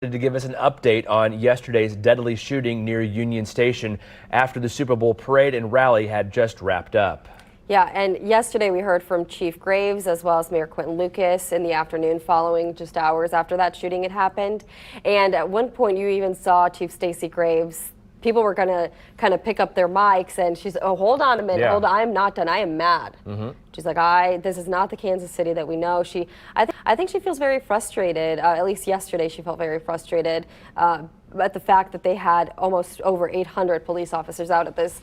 To give us an update on yesterday's deadly shooting near Union Station after the Super Bowl parade and rally had just wrapped up. Yeah, and yesterday we heard from Chief Graves as well as Mayor Quentin Lucas in the afternoon following just hours after that shooting had happened. And at one point you even saw Chief Stacey Graves. People were going to kind of pick up their mics and she's, oh, hold on a minute, hold on, I'm not done, I am mad. She's like, this is not the Kansas City that we know. I think she feels very frustrated, at least yesterday she felt very frustrated at the fact that they had almost over 800 police officers out at this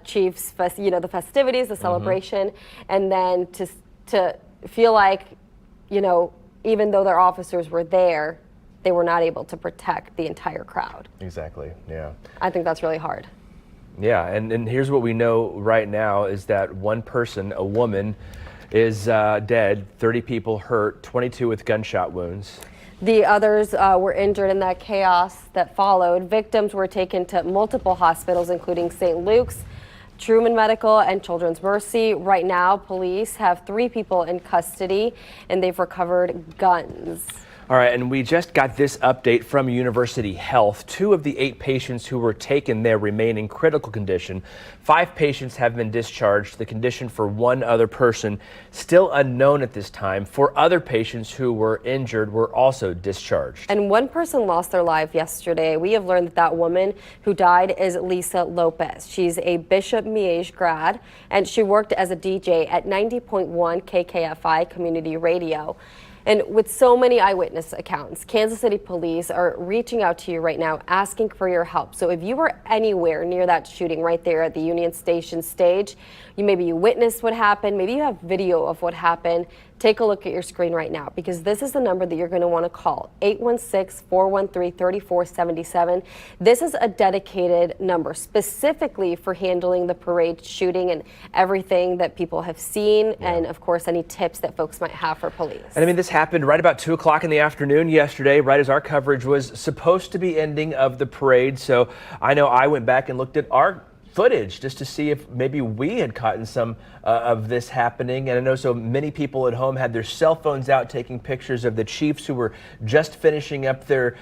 Chiefs, the festivities, the celebration, and then to feel like, even though their officers were there, they were not able to protect the entire crowd. Exactly, yeah. I think that's really hard. Yeah, and here's what we know right now is that one person, a woman, is dead, 30 people hurt, 22 with gunshot wounds. The others were injured in that chaos that followed. Victims were taken to multiple hospitals, including St. Luke's, Truman Medical, and Children's Mercy. Right now, police have 3 people in custody, and they've recovered guns. All right, and we just got this update from University Health. 2 of the 8 patients who were taken there remain in critical condition. 5 patients have been discharged. The condition for 1 other person still unknown at this time. 4 other patients who were injured were also discharged. And 1 person lost their life yesterday. We have learned that woman who died is Lisa Lopez. She's a Bishop Miege grad, and she worked as a DJ at 90.1 KKFI Community Radio. And with so many eyewitness accounts, Kansas City police are reaching out to you right now asking for your help. So if you were anywhere near that shooting right there at the Union Station stage, maybe you witnessed what happened, maybe you have video of what happened, take a look at your screen right now, because this is the number that you're going to want to call, 816-413-3477. This is a dedicated number specifically for handling the parade shooting and everything that people have seen, and of course any tips that folks might have for police. And I mean, this happened right about 2 o'clock in the afternoon yesterday, right as our coverage was supposed to be ending of the parade. So I know I went back and looked at our footage just to see if maybe we had caught in some of this happening. And I know so many people at home had their cell phones out taking pictures of the Chiefs who were just finishing up their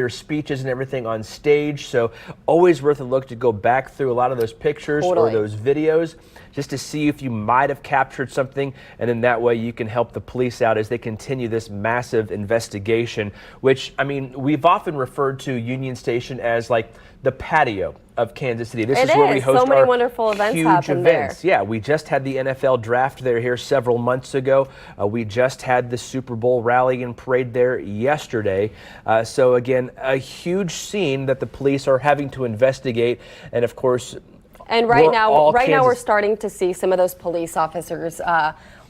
speeches and everything on stage. So always worth a look to go back through a lot of those pictures or those videos just to see if you might have captured something, and in that way you can help the police out as they continue this massive investigation, which, I mean, we've often referred to Union Station as like the patio of Kansas City. This is where we host so many our wonderful events huge happen events. there. Yeah, we just had the NFL draft here several months ago. We just had the Super Bowl rally and parade there yesterday. So again, a huge scene that the police are having to investigate, and of course, and right now we're starting to see some of those police officers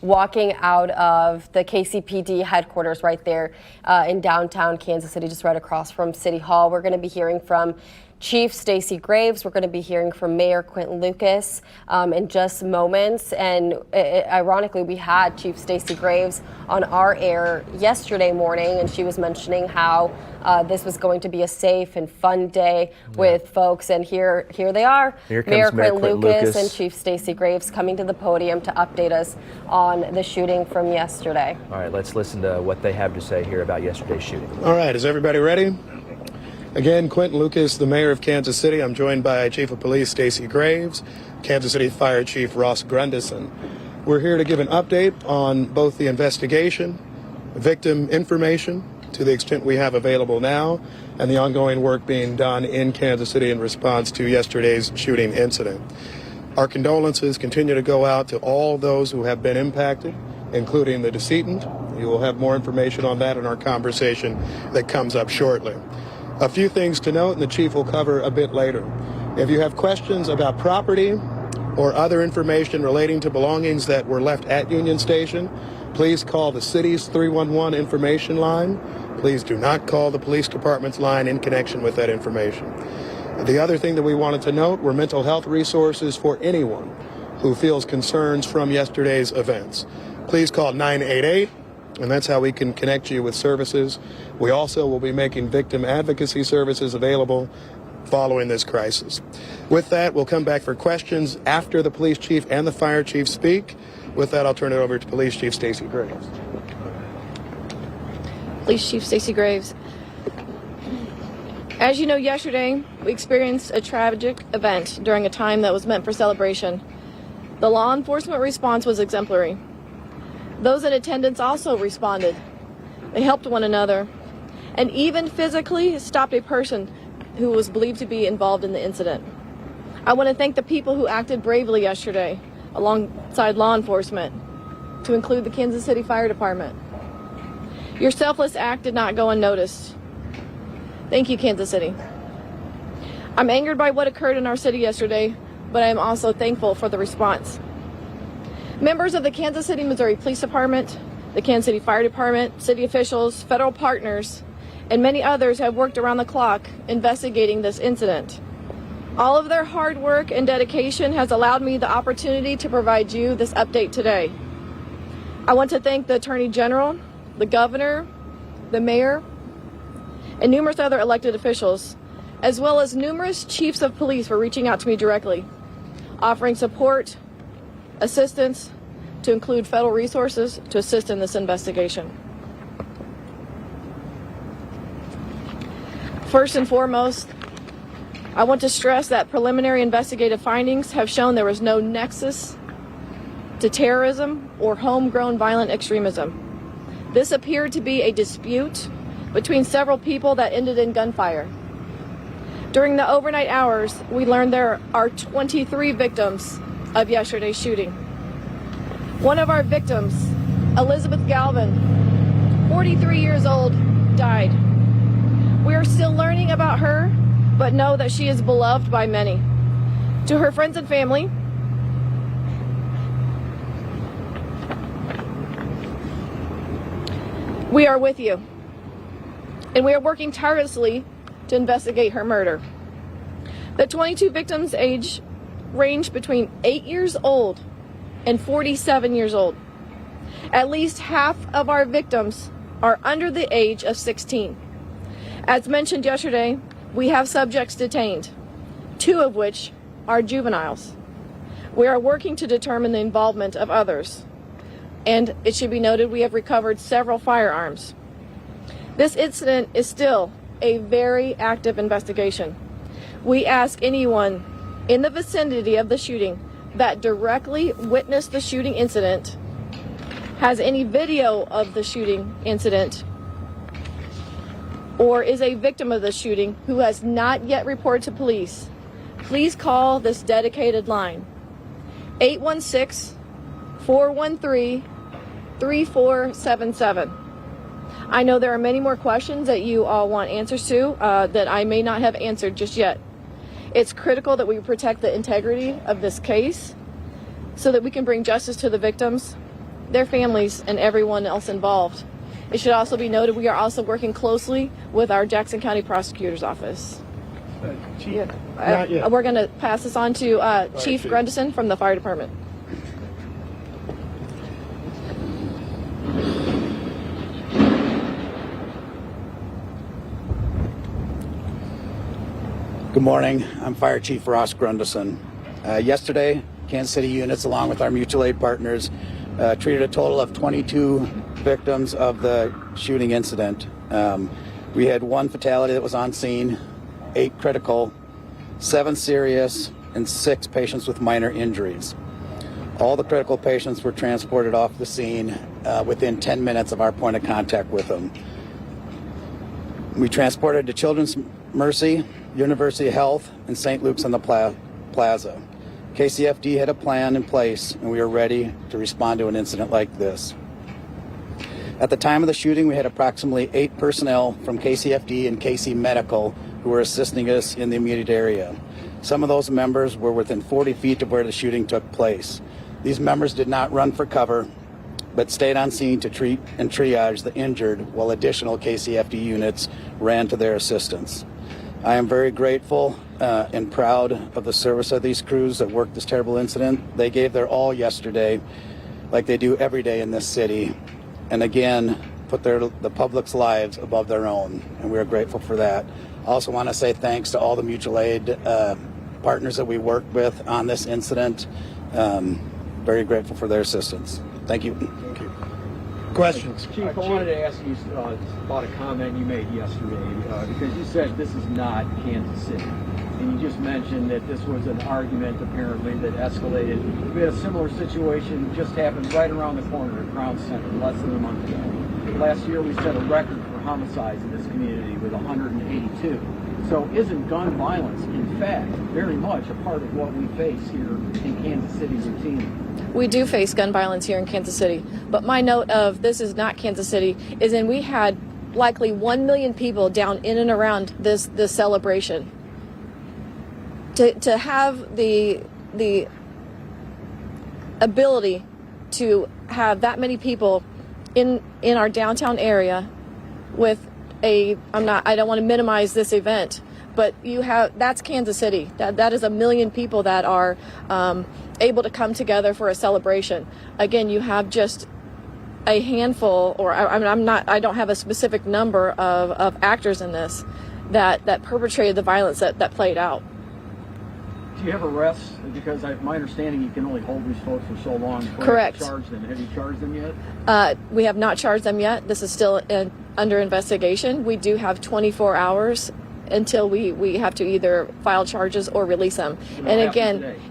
walking out of the KCPD headquarters right there in downtown Kansas City, just right across from City Hall. We're going to be hearing from Chief Stacey Graves. We're going to be hearing from Mayor Quentin Lucas in just moments. And ironically, we had Chief Stacey Graves on our air yesterday morning, and she was mentioning how this was going to be a safe and fun day with folks. And here they are. Here comes Mayor Quentin Lucas and Chief Stacey Graves coming to the podium to update us on the shooting from yesterday. All right, let's listen to what they have to say here about yesterday's shooting. All right, is everybody ready? Again, Quentin Lucas, the mayor of Kansas City. I'm joined by Chief of Police Stacey Graves, Kansas City Fire Chief Ross Grundison. We're here to give an update on both the investigation, victim information, to the extent we have available now, and the ongoing work being done in Kansas City in response to yesterday's shooting incident. Our condolences continue to go out to all those who have been impacted, including the decedent. You will have more information on that in our conversation that comes up shortly. A few things to note, and the chief will cover a bit later. If you have questions about property or other information relating to belongings that were left at Union Station, please call the city's 311 information line. Please do not call the police department's line in connection with that information. The other thing that we wanted to note were mental health resources for anyone who feels concerns from yesterday's events. Please call 988. And that's how we can connect you with services. We also will be making victim advocacy services available following this crisis. With that, we'll come back for questions after the police chief and the fire chief speak. With that, I'll turn it over to Police Chief Stacey Graves. Police Chief Stacey Graves. As you know, yesterday we experienced a tragic event during a time that was meant for celebration. The law enforcement response was exemplary. Those in attendance also responded. They helped one another and even physically stopped a person who was believed to be involved in the incident. I want to thank the people who acted bravely yesterday alongside law enforcement, to include the Kansas City Fire Department. Your selfless act did not go unnoticed. Thank you, Kansas City. I'm angered by what occurred in our city yesterday, but I am also thankful for the response. Members of the Kansas City, Missouri Police Department, the Kansas City Fire Department, city officials, federal partners, and many others have worked around the clock investigating this incident. All of their hard work and dedication has allowed me the opportunity to provide you this update today. I want to thank the Attorney General, the Governor, the Mayor, and numerous other elected officials, as well as numerous chiefs of police for reaching out to me directly, offering support, assistance, to include federal resources to assist in this investigation. First and foremost, I want to stress that preliminary investigative findings have shown there was no nexus to terrorism or homegrown violent extremism. This appeared to be a dispute between several people that ended in gunfire. During the overnight hours, we learned there are 23 victims of yesterday's shooting. One of our victims, Elizabeth Galvin, 43 years old, died. We are still learning about her, but know that she is beloved by many. To her friends and family, we are with you, and we are working tirelessly to investigate her murder. The 22 victims' age range between 8 years old and 47 years old. At least half of our victims are under the age of 16. As mentioned yesterday, we have subjects detained, 2 of which are juveniles. We are working to determine the involvement of others. And it should be noted, we have recovered several firearms. This incident is still a very active investigation. We ask anyone in the vicinity of the shooting that directly witnessed the shooting incident, has any video of the shooting incident, or is a victim of the shooting who has not yet reported to police, please call this dedicated line, 816-413-3477. I know there are many more questions that you all want answers to that I may not have answered just yet. It's critical that we protect the integrity of this case so that we can bring justice to the victims, their families, and everyone else involved. It should also be noted we are also working closely with our Jackson County Prosecutor's Office. Chief, We're going to pass this on to Chief Grundison from the Fire Department. Good morning. I'm Fire Chief Ross Grundison. Yesterday, Kansas City units, along with our mutual aid partners, treated a total of 22 victims of the shooting incident. We had 1 fatality that was on scene, 8 critical, 7 serious, and 6 patients with minor injuries. All the critical patients were transported off the scene within 10 minutes of our point of contact with them. We transported to Children's Mercy, University of Health, and St. Luke's on the Plaza. KCFD had a plan in place, and we were ready to respond to an incident like this. At the time of the shooting, we had approximately 8 personnel from KCFD and KC Medical who were assisting us in the immediate area. Some of those members were within 40 feet of where the shooting took place. These members did not run for cover, but stayed on scene to treat and triage the injured while additional KCFD units ran to their assistance. I am very grateful and proud of the service of these crews that worked this terrible incident. They gave their all yesterday, like they do every day in this city, and again, put the public's lives above their own, and we are grateful for that. I also want to say thanks to all the mutual aid partners that we worked with on this incident. Very grateful for their assistance. Thank you. Thank you. Questions? Chief, I wanted to ask you about a comment you made yesterday, because you said this is not Kansas City. And you just mentioned that this was an argument, apparently, that escalated. We had a similar situation just happened right around the corner at Crown Center less than a month ago. Last year, we set a record for homicides in this community with 182. So isn't gun violence, in fact, very much a part of what we face here in Kansas City routinely? We do face gun violence here in Kansas City. But my note of this is not Kansas City is in we had likely 1 million people down in and around this celebration. To have the ability to have that many people in our downtown area with I don't want to minimize this event, but that's Kansas City. That is 1 million people that are able to come together for a celebration. Again, you have just a handful, or I don't have a specific number of actors in this that perpetrated the violence that played out. Do you have arrests? Because my understanding, you can only hold these folks for so long before Correct. you charge them. Have you charged them yet? We have not charged them yet. This is still under investigation. We do have 24 hours until we have to either file charges or release them. And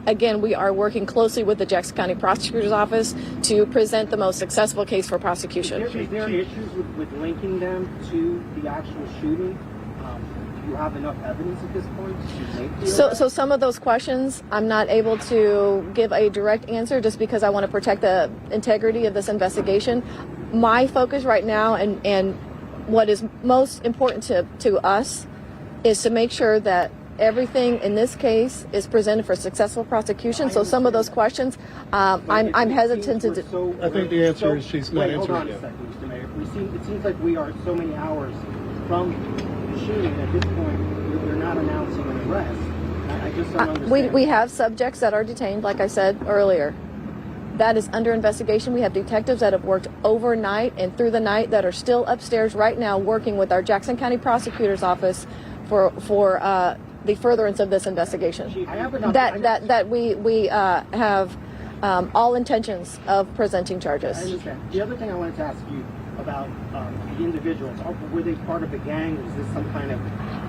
again, we are working closely with the Jackson County Prosecutor's Office to present the most successful case for prosecution. Is there issues with linking them to the actual shooting? Do you have enough evidence at this point to make the arrest? So some of those questions I'm not able to give a direct answer just because I want to protect the integrity of this investigation. My focus right now and what is most important to us is to make sure that everything in this case is presented for successful prosecution. So some of those questions, I'm hesitant to. I think the answer is she's not Hold on answering a yet. second, Mr. Mayor. It seems like we are so many hours from the shooting. At this point, they're not announcing an arrest. I just don't understand. We have subjects that are detained, like I said earlier. That is under investigation. We have detectives that have worked overnight and through the night that are still upstairs right now working with our Jackson County Prosecutor's Office for the furtherance of this investigation. Chief, I have enough. That we have all intentions of presenting charges. I understand. The other thing I wanted to ask you about the individuals. Were they part of the gang? Was this some kind of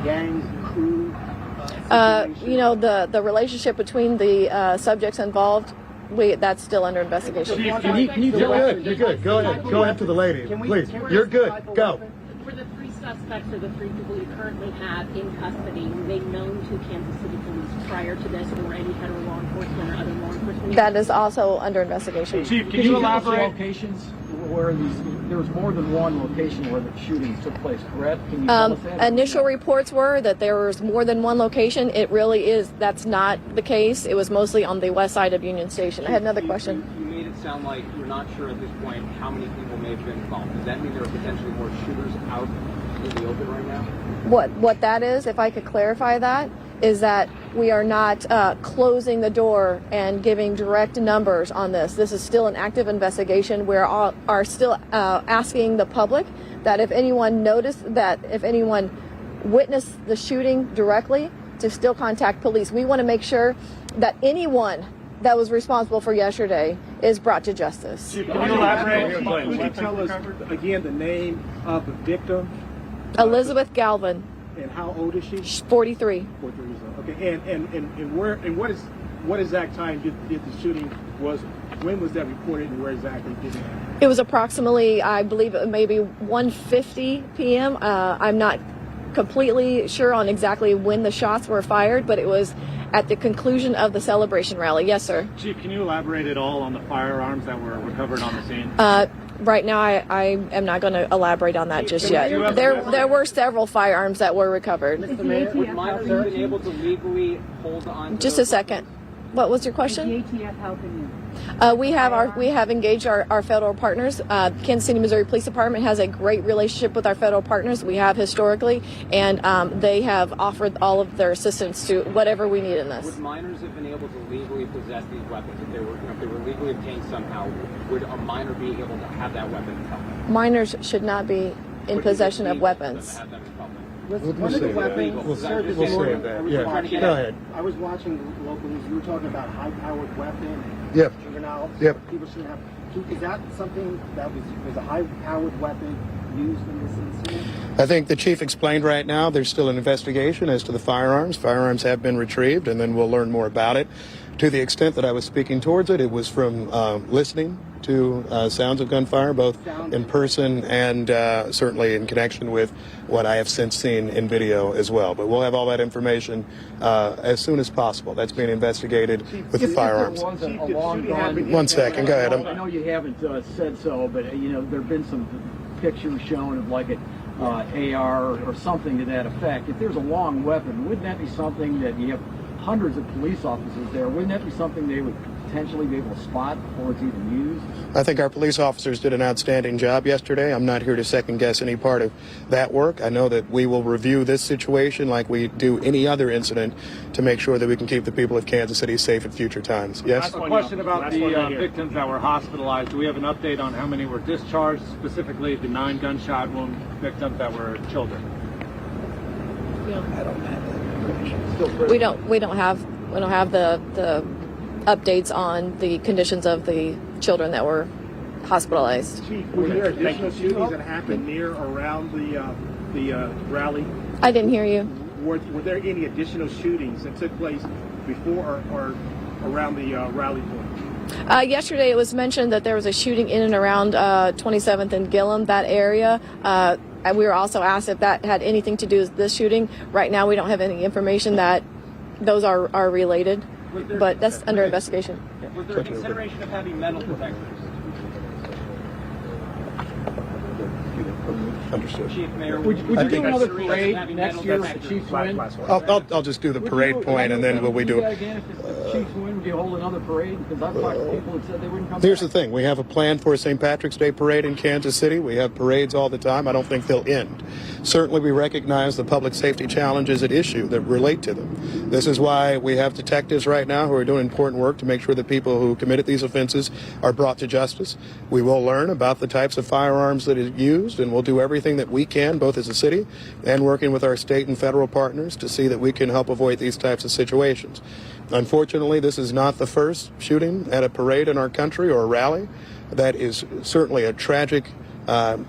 gang crew situation? The relationship between the subjects involved, that's still under investigation. Can you You're good. Go ahead. Go ahead to the lady, please. You're good. Go. For the 3 suspects or the 3 people you currently have in custody, were they known to Kansas City Police prior to this, or any federal law enforcement or other law enforcement? That is also under investigation. Chief, can you elaborate locations where there was more than one location where the shootings took place, correct? Can you tell us that? Initial reports were that there was more than one location. It really is. That's not the case. It was mostly on the west side of Union Station. I had another question. You made it sound like you're not sure at this point how many people may have been involved. Does that mean there are potentially more shooters out in the open right now? What that is, if I could clarify that, is that we are not closing the door and giving direct numbers on this. This is still an active investigation. We are still asking the public that if anyone witnessed the shooting directly, to still contact police. We want to make sure that anyone that was responsible for yesterday is brought to justice. Can you elaborate? Could you tell us again the name of the victim? Elizabeth Galvin, And how old is she? 43. 43 years old. Okay, and what exact time did the shooting when was that reported and where exactly did it happen? It was approximately, I believe, maybe 1:50 p.m. I'm not completely sure on exactly when the shots were fired, but it was at the conclusion of the celebration rally. Yes, sir. Chief, can you elaborate at all on the firearms that were recovered on the scene? Right now, I am not going to elaborate on that just yet. There were several firearms that were recovered. Mr. Mayor, would minors have been able to legally hold on to Just a second. What was your question? Is the ATF helping you? We have engaged our federal partners. Kansas City, Missouri Police Department has a great relationship with our federal partners. We have historically, and they have offered all of their assistance to whatever we need in this. Would minors have been able to legally possess these weapons if they were legally obtained somehow? Would a minor be able to have that weapon in public? Minors should not be in possession of weapons. Have them in public? One of the weapons We'll served as save a warning. that. I was Yeah. watching- Go ahead. I was watching local news. You were talking about high-powered weapon. Yep. Juveniles. Yep. People shouldn't have. Is that something that was a high-powered weapon used in this incident? I think the chief explained right now there's still an investigation as to the firearms. Firearms have been retrieved, and then we'll learn more about it. To the extent that I was speaking towards it, it was from listening to sounds of gunfire, both in person and certainly in connection with what I have since seen in video as well. But we'll have all that information as soon as possible. That's being investigated with the firearms. One second, go ahead. I know you haven't said so, but there have been some pictures shown of like an AR or something to that effect. If there's a long weapon, wouldn't that be something that you have hundreds of police officers there? Wouldn't that be something they would potentially be able to spot before it's even used? I think our police officers did an outstanding job yesterday. I'm not here to second guess any part of that work. I know that we will review this situation like we do any other incident to make sure that we can keep the people of Kansas City safe at future times. Yes? A question about the victims that were hospitalized. Do we have an update on how many were discharged, specifically the 9 gunshot wound victims that were children? I don't have that information. We don't have the updates on the conditions of the children that were hospitalized. Chief, were there additional shootings that happened near or around the rally? I didn't hear you. Were there any additional shootings that took place before or around the rally point? Yesterday it was mentioned that there was a shooting in and around 27th and Gillum, that area. And we were also asked if that had anything to do with this shooting. Right now we don't have any information that those are related, but that's under investigation. Was there a consideration of having metal detectors? Understood. Chief Mayor, Would you do another parade next year if the Chiefs win? I'll just do the parade point, and then will we do that it? again if the Chiefs win? Would you hold another parade? Because I've talked to people that said they wouldn't come Here's back. the thing. We have a plan for a St. Patrick's Day parade in Kansas City. We have parades all the time. I don't think they'll end. Certainly, we recognize the public safety challenges at issue that relate to them. This is why we have detectives right now who are doing important work to make sure that people who committed these offenses are brought to justice. We will learn about the types of firearms that are used, and we'll do everything that we can, both as a city and working with our state and federal partners, to see that we can help avoid these types of situations. Unfortunately, this is not the first shooting at a parade in our country or a rally. That is certainly a tragic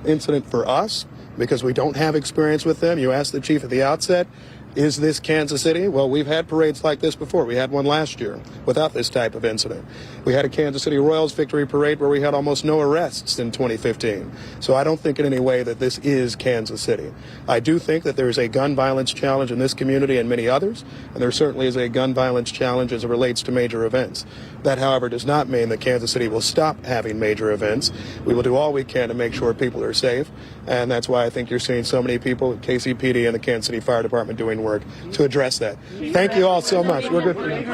incident for us because we don't have experience with them. You asked the chief at the outset, is this Kansas City? Well, we've had parades like this before. We had one last year without this type of incident. We had a Kansas City Royals victory parade where we had almost no arrests in 2015. So I don't think in any way that this is Kansas City. I do think that there is a gun violence challenge in this community and many others, and there certainly is a gun violence challenge as it relates to major events. That, however, does not mean that Kansas City will stop having major events. We will do all we can to make sure people are safe, and that's why I think you're seeing so many people at KCPD and the Kansas City Fire Department doing work to address that. Thank you all so much. We're good. Listening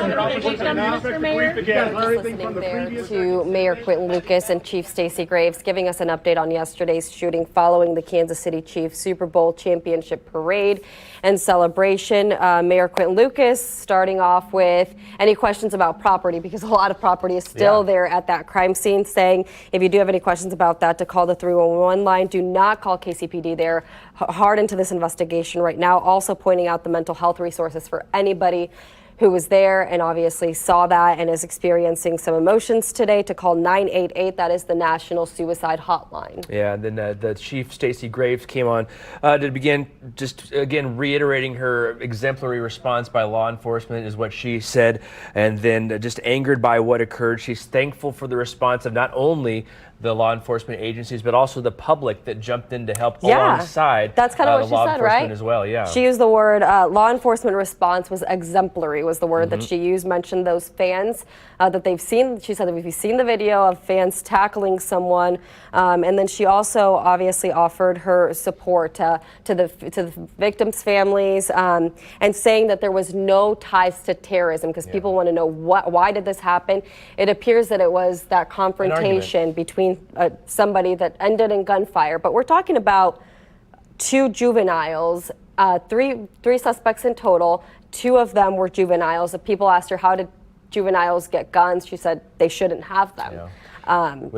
there to Mayor Quentin Lucas and Chief Stacey Graves giving us an update on yesterday's shooting following the Kansas City Chiefs Super Bowl championship parade and celebration. Mayor Quentin Lucas starting off with any questions about property, because a lot of property is still there at that crime scene, saying if you do have any questions about that, to call the 311 line. Do not call KCPD. They're hard into this investigation right now, also pointing out the mental health resources for anybody who was there and obviously saw that and is experiencing some emotions today, to call 988. That is the National Suicide Hotline. Yeah, and then the Chief Stacey Graves came on to begin just again reiterating her exemplary response by law enforcement is what she said, and then just angered by what occurred. She's thankful for the response of not only the law enforcement agencies, but also the public that jumped in to help alongside that's kind of what the she law said, enforcement right? as well. Yeah, she used the word law enforcement response was exemplary, was the word that she used. Mentioned those fans that they've seen. She said that we've seen the video of fans tackling someone, and then she also obviously offered her support to the victims' families, and saying that there was no ties to terrorism, because people want to know why did this happen. It appears that it was that confrontation between somebody that ended in gunfire, but we're talking about 2 juveniles, three suspects in total. 2 of them were juveniles. If people asked her, how did juveniles get guns, she said they shouldn't have them.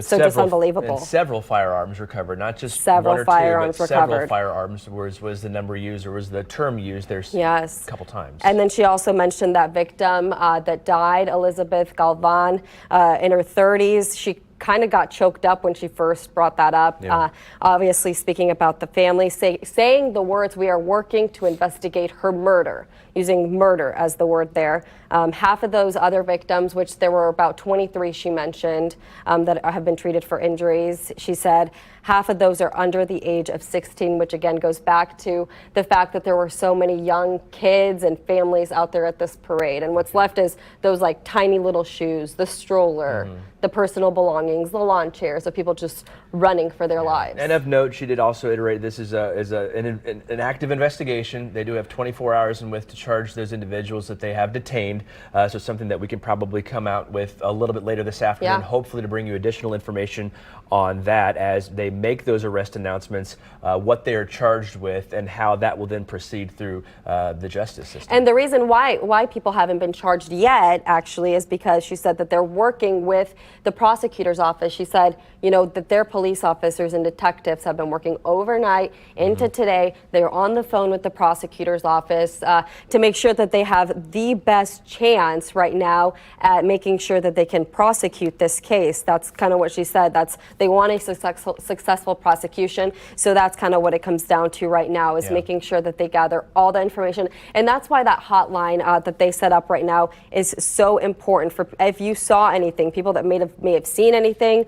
So just unbelievable. And several firearms recovered, not just several 1 or 2, firearms but recovered. several firearms was the number used, or was the term used. There's a couple times. And then she also mentioned that victim that died, Elizabeth Galvan, in her 30s. She kind of got choked up when she first brought that up. Yeah. Obviously speaking about the family, saying the words, "We are working to investigate her murder," using murder as the word there. Half of those other victims, which there were about 23 she mentioned, that have been treated for injuries, she said half of those are under the age of 16, which again goes back to the fact that there were so many young kids and families out there at this parade. And what's left is those like tiny little shoes, the stroller, the personal belongings, the lawn chairs of people just running for their lives. And of note, she did also iterate this is an active investigation. They do have 24 hours in which to charge those individuals that they have detained. So something that we can probably come out with a little bit later this afternoon, hopefully to bring you additional information on that as they make those arrest announcements, what they are charged with, and how that will then proceed through the justice system. And the reason why people haven't been charged yet, actually, is because she said that they're working with the prosecutor's office. She said, you know, that their police officers and detectives have been working overnight into today. They're on the phone with the prosecutor's office to make sure that they have the best chance right now at making sure that they can prosecute this case. That's kind of what she said. They want a successful prosecution. So that's kind of what it comes down to right now, is making sure that they gather all the information. And that's why that hotline that they set up right now is so important for if you saw anything, people that may have seen anything,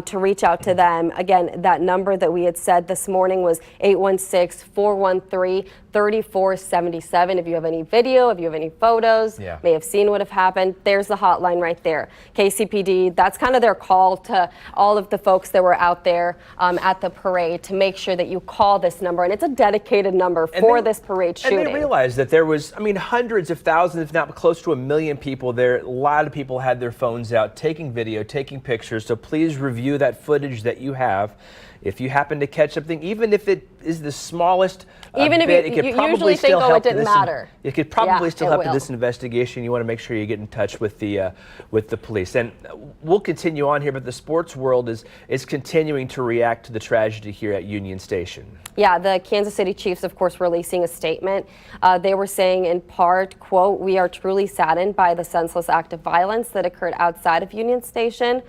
to reach out to them. Again, that number that we had said this morning was 816-413-3477. If you have any video, if you have any photos, may have seen what have happened, there's the hotline right there. KCPD, that's kind of their call to all of the folks that were out there at the parade to make sure that you call this number. And it's a dedicated number for this parade shooting. And they realized that there was, hundreds of thousands, if not close to 1 million people there. A lot of people had their phones out, taking video, taking pictures. So please review that footage that you have. If you happen to catch something, even if it is the smallest even if bit, you, it could you probably usually still think, help it didn't matter. It could probably still help in will. this investigation. You want to make sure you get in touch with the police. And we'll continue on here, but the sports world is continuing to react to the tragedy here at Union Station. Yeah, the Kansas City Chiefs, of course, releasing a statement. They were saying in part, quote, "We are truly saddened by the senseless act of violence that occurred outside of Union Station.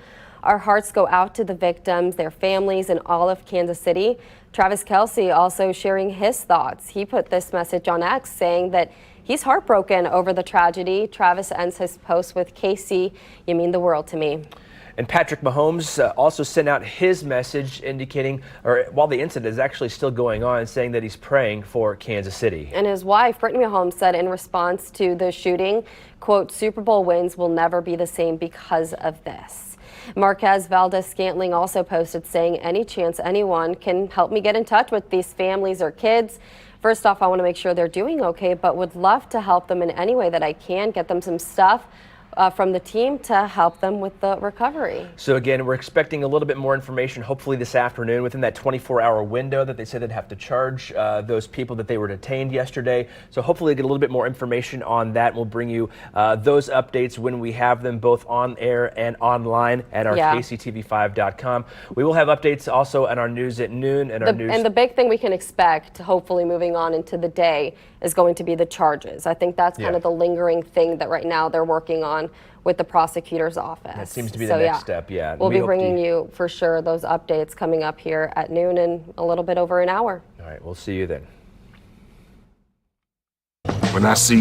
Our hearts go out to the victims, their families, and all of Kansas City." Travis Kelce also sharing his thoughts. He put this message on X saying that he's heartbroken over the tragedy. Travis ends his post with, "KC, you mean the world to me." And Patrick Mahomes also sent out his message indicating, or while the incident is actually still going on, saying that he's praying for Kansas City. And his wife, Brittany Mahomes, said in response to the shooting, quote, "Super Bowl wins will never be the same because of this." Marquez Valdez-Scantling also posted saying, "Any chance anyone can help me get in touch with these families or kids. First off, I want to make sure they're doing okay, but would love to help them in any way that I can, get them some stuff from the team to help them with the recovery." So again, we're expecting a little bit more information hopefully this afternoon within that 24-hour window that they said they'd have to charge those people that they were detained yesterday. So hopefully get a little bit more information on that. We'll bring you those updates when we have them, both on air and online at our KCTV5.com. We will have updates also on our news at noon and our news. And the big thing we can expect, hopefully moving on into the day, is going to be the charges. I think that's kind of the lingering thing that right now they're working on with the prosecutor's office. That seems to be the next step, yeah. We'll be bringing you for sure those updates coming up here at noon in a little bit over an hour. All right, we'll see you then. When I see